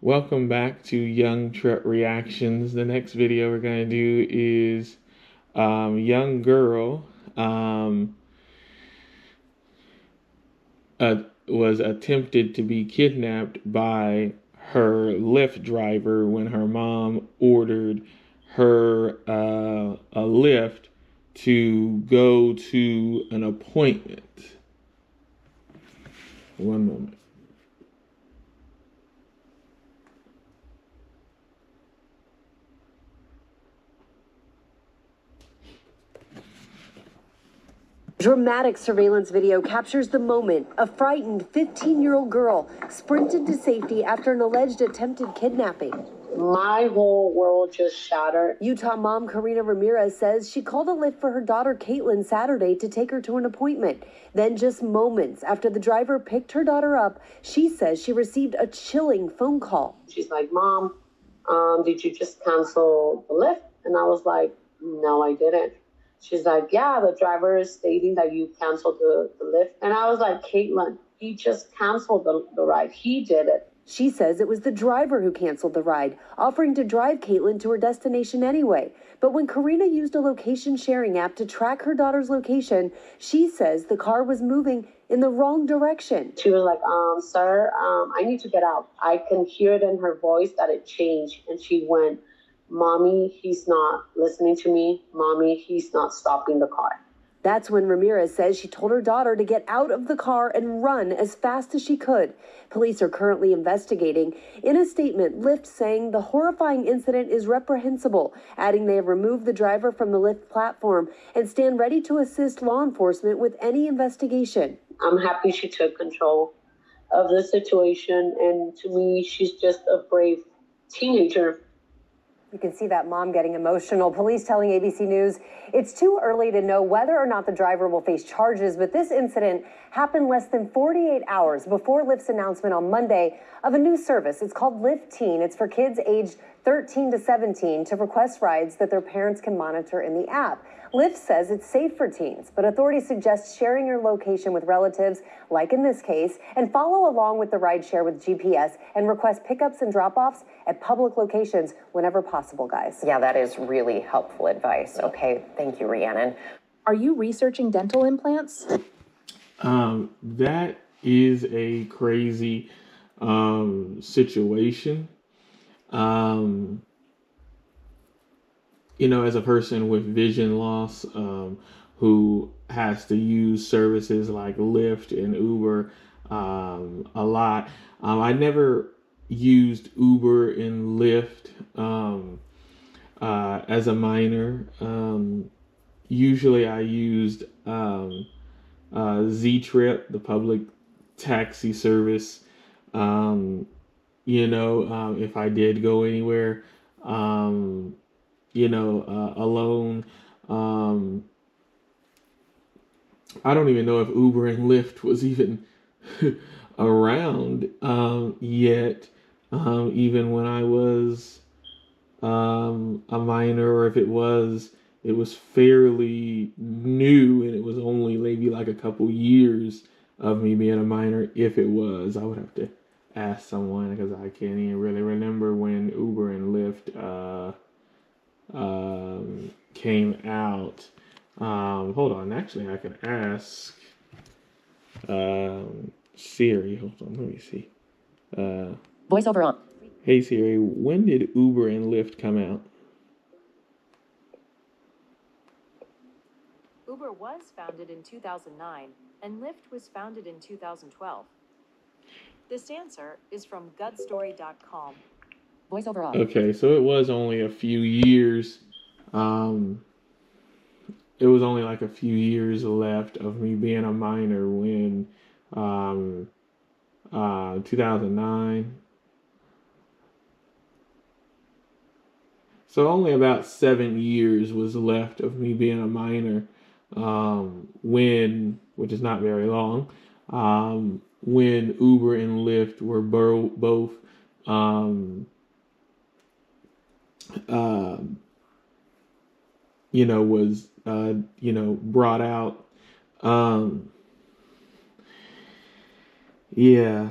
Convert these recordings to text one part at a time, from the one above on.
Welcome back to Young Truck Reactions. The next video we're going to do is young girl was attempted to be kidnapped by her Lyft driver when her mom ordered her a Lyft to go to an appointment. One moment. Dramatic surveillance video captures the moment a frightened 15-year-old girl sprinted to safety after an alleged attempted kidnapping. My whole world just shattered. Utah mom Karina Ramirez says she called a Lyft for her daughter Caitlin Saturday to take her to an appointment. Then just moments after the driver picked her daughter up, she says she received a chilling phone call. She's like, Mom, did you just cancel the Lyft? And I was like, no, I didn't. She's like, yeah, the driver is stating that you canceled the Lyft. And I was like, Caitlin, he just canceled the ride. He did it. She says it was the driver who canceled the ride, offering to drive Caitlin to her destination anyway. But when Karina used a location sharing app to track her daughter's location, she says the car was moving in the wrong direction. She was like, sir, I need to get out. I can hear it in her voice that it changed. And she went, Mommy, he's not listening to me. Mommy, he's not stopping the car. That's when Ramirez says she told her daughter to get out of the car and run as fast as she could. Police are currently investigating. In a statement, Lyft saying the horrifying incident is reprehensible, adding they have removed the driver from the Lyft platform and stand ready to assist law enforcement with any investigation. I'm happy she took control of the situation, and to me, she's just a brave teenager. You can see that mom getting emotional. Police telling ABC News it's too early to know whether or not the driver will face charges, but this incident happened less than 48 hours before Lyft's announcement on Monday of a new service. It's called Lyft Teen. It's for kids aged 13 to 17 to request rides that their parents can monitor in the app. Lyft says it's safe for teens, but authorities suggest sharing your location with relatives, like in this case, and follow along with the rideshare with GPS and request pickups and drop-offs at public locations whenever possible, guys. Yeah, that is really helpful advice. Okay, thank you, Rhiannon. Are you researching dental implants? That is a crazy situation. As a person with vision loss, who has to use services like Lyft and Uber a lot, I never used Uber and Lyft as a minor. Usually I used Z-Trip, the public taxi service, if I did go anywhere, alone. I don't even know if Uber and Lyft was even around yet, even when I was a minor, or if it was fairly new, and it was only maybe like a couple years of me being a minor. If it was, I would have to ask someone, because I can't even really remember when Uber and Lyft came out. Hold on, actually I can ask Siri. Hold on, let me see. Voiceover on. Hey Siri, when did Uber and Lyft come out? Uber was founded in 2009 and Lyft was founded in 2012. This answer is from gutstory.com. Voiceover on. Okay, so it was only a few years. It was only like a few years left of me being a minor when 2009. So only about 7 years was left of me being a minor which is not very long, when Uber and Lyft were both was brought out. Yeah,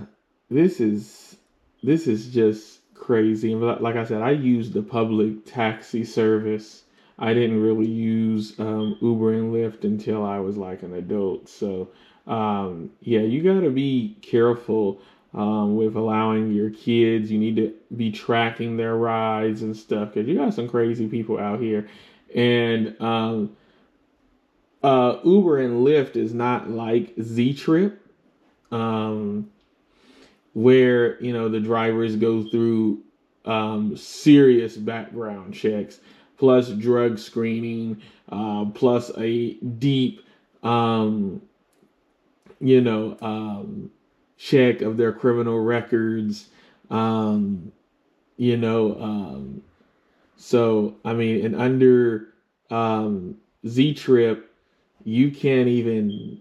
this is this is just crazy. And like I said, I used the public taxi service. I didn't really use Uber and Lyft until I was like an adult. So yeah, you got to be careful with allowing your kids. You need to be tracking their rides and stuff because you got some crazy people out here. And Uber and Lyft is not like Z-Trip, where the drivers go through serious background checks, plus drug screening, plus a deep, um, you know, um, check of their criminal records. Um, you know, so I mean, and under Z Trip, you can't even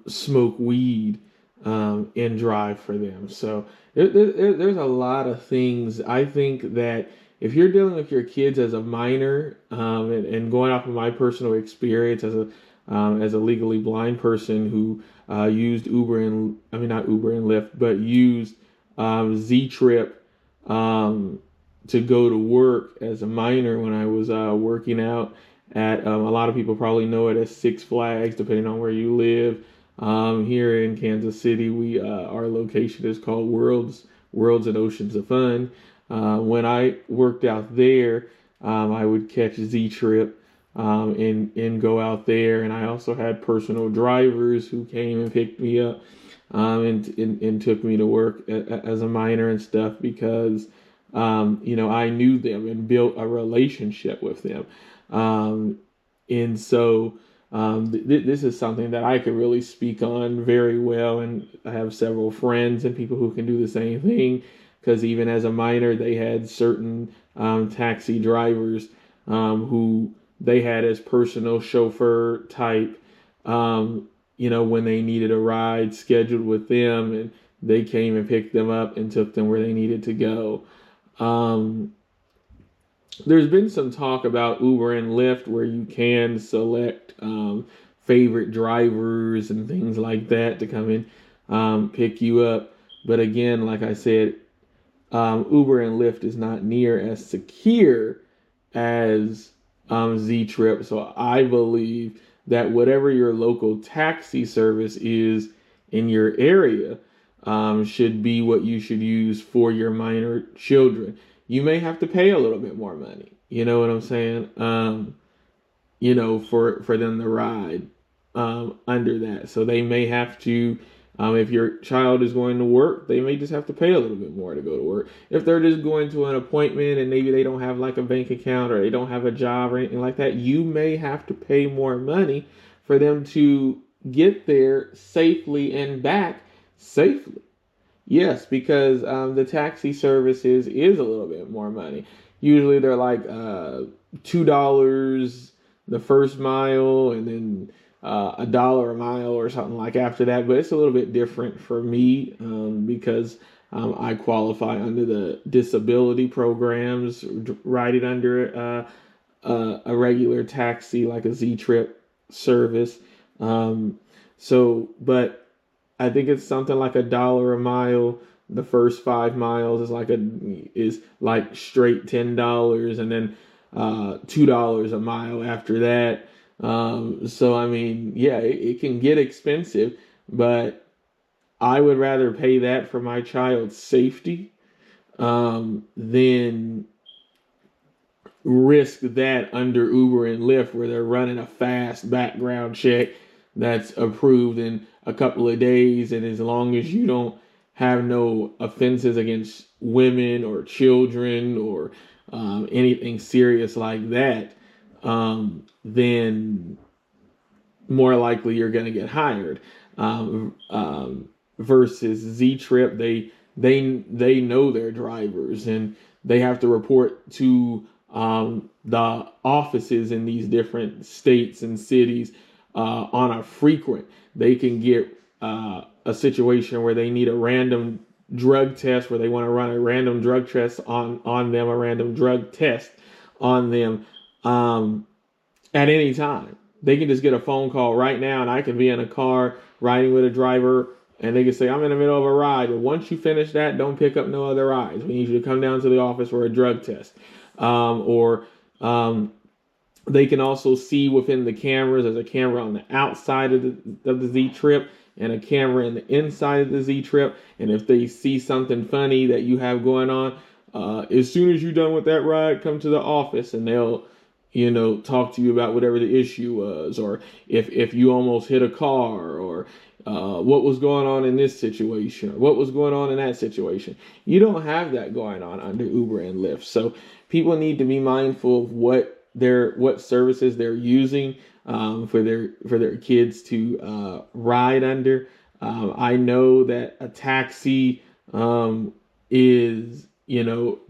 smoke weed and drive for them. So there's a lot of things. I think that if you're dealing with your kids as a minor, and going off of my personal experience as a legally blind person who used not Uber and Lyft, but used Z Trip to go to work as a minor when I was working out at a lot of people probably know it as Six Flags, depending on where you live. Here in Kansas City, we our location is called Worlds and Oceans of Fun. When I worked out there, I would catch Z Trip and go out there, and I also had personal drivers who came and picked me up and took me to work as a minor and stuff because I knew them and built a relationship with them. And so this is something that I could really speak on very well. And I have several friends and people who can do the same thing because even as a minor, they had certain taxi drivers who they had as personal chauffeur type, when they needed a ride scheduled with them and they came and picked them up and took them where they needed to go. There's been some talk about Uber and Lyft where you can select favorite drivers and things like that to come and pick you up. But again, like I said, Uber and Lyft is not near as secure as Z-Trip. So I believe that whatever your local taxi service is in your area should be what you should use for your minor children. You may have to pay a little bit more money. You know what I'm saying? For them to ride under that. So they may have to, if your child is going to work, they may just have to pay a little bit more to go to work. If they're just going to an appointment and maybe they don't have like a bank account or they don't have a job or anything like that, you may have to pay more money for them to get there safely and back safely. Yes, because the taxi services is a little bit more money. Usually they're like $2 the first mile and then $1 a mile or something like after that. But it's a little bit different for me because I qualify under the disability programs, riding under a regular taxi like a Z-Trip service. But I think it's something like $1 a mile. The first 5 miles is like straight $10, and then $2 a mile after that. So I mean, yeah, it can get expensive, but I would rather pay that for my child's safety than risk that under Uber and Lyft where they're running a fast background check that's approved in a couple of days, and as long as you don't have no offenses against women or children or anything serious like that, then more likely you're going to get hired. Versus Z-Trip, they know their drivers and they have to report to the offices in these different states and cities on a frequent. They can get a situation where they need a random drug test, where they want to run a random drug test on them, a random drug test on them at any time. They can just get a phone call right now, and I can be in a car riding with a driver and they can say, I'm in the middle of a ride. But once you finish that, don't pick up no other rides. We need you to come down to the office for a drug test. Or they can also see within the cameras. There's a camera on the outside of the Z Trip and a camera in the inside of the Z Trip. And if they see something funny that you have going on, as soon as you're done with that ride, come to the office and they'll, talk to you about whatever the issue was, or if you almost hit a car, or what was going on in this situation, or what was going on in that situation. You don't have that going on under Uber and Lyft. So people need to be mindful of what services they're using for their kids to ride under. I know that a taxi is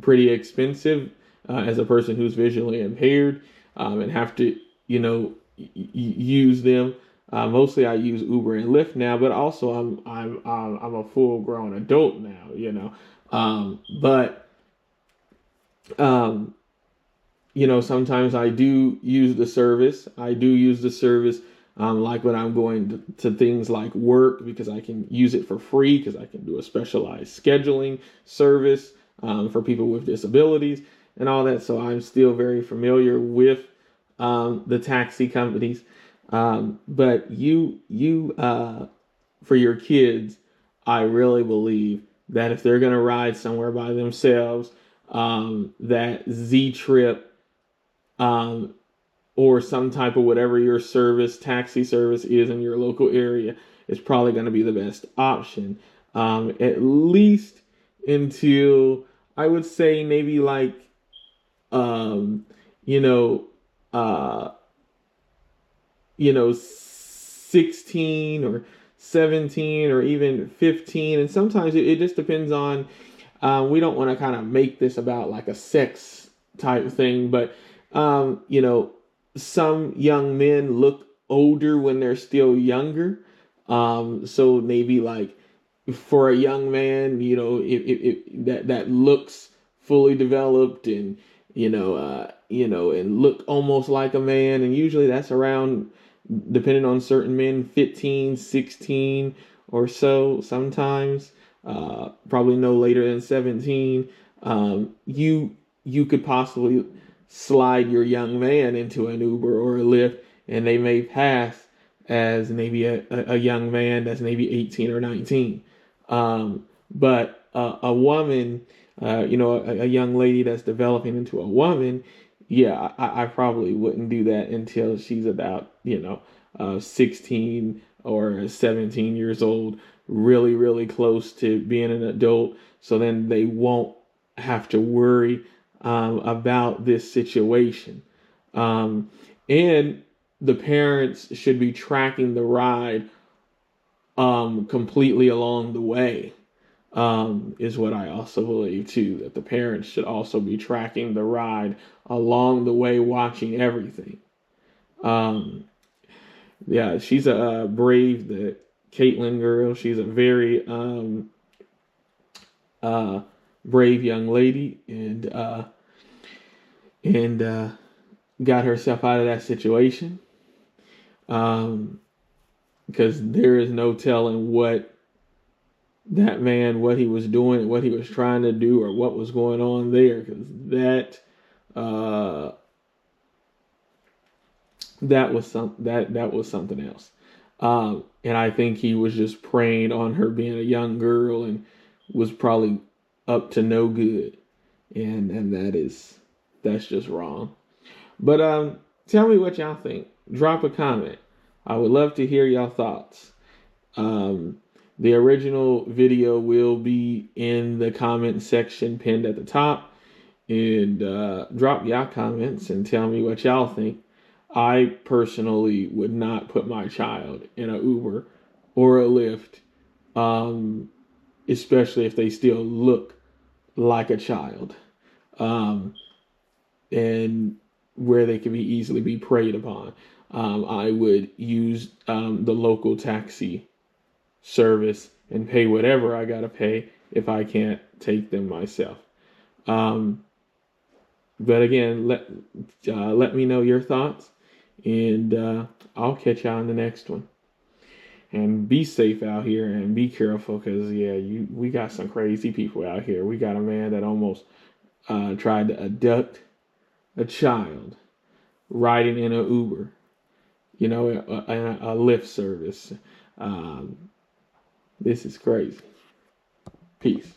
pretty expensive as a person who's visually impaired, and have to use them. Mostly I use Uber and Lyft now, but also I'm a full grown adult now, but sometimes I do use the service. Like when I'm going to things like work, because I can use it for free, because I can do a specialized scheduling service for people with disabilities and all that. So I'm still very familiar with the taxi companies. But for your kids, I really believe that if they're going to ride somewhere by themselves, that Z Trip, or some type of whatever your taxi service is in your local area, is probably going to be the best option. At least until, I would say, maybe like, 16 or 17 or even 15. And sometimes it just depends on, we don't want to kind of make this about like a sex type thing, but, some young men look older when they're still younger. So maybe like for a young man, that looks fully developed and, and look almost like a man. And usually that's around, depending on certain men, 15, 16 or so sometimes, probably no later than 17. You could possibly slide your young man into an Uber or a Lyft, and they may pass as maybe a young man that's maybe 18 or 19. But a woman, a young lady that's developing into a woman, yeah, I probably wouldn't do that until she's about, 16 or 17 years old, really, really close to being an adult. So then they won't have to worry about this situation. And the parents should be tracking the ride completely along the way, is what I also believe too, that the parents should also be tracking the ride along the way, watching everything. Yeah, she's a brave, the Caitlin girl. She's a very brave young lady, and got herself out of that situation. Because there is no telling what he was doing, what he was trying to do, or what was going on there. Because that was something else. And I think he was just preying on her being a young girl and was probably up to no good. And that's just wrong. But tell me what y'all think. Drop a comment. I would love to hear y'all thoughts. The original video will be in the comment section pinned at the top. And drop y'all comments and tell me what y'all think. I personally would not put my child in an Uber or a Lyft, especially if they still look like a child, and where they can easily be preyed upon. I would use the local taxi service and pay whatever I gotta pay if I can't take them myself. But again, let me know your thoughts, and I'll catch y'all on the next one. and be safe out here and be careful, because we got some crazy people out here. We got a man that almost tried to abduct a child riding in an Uber, a Lyft service. This is crazy. Peace.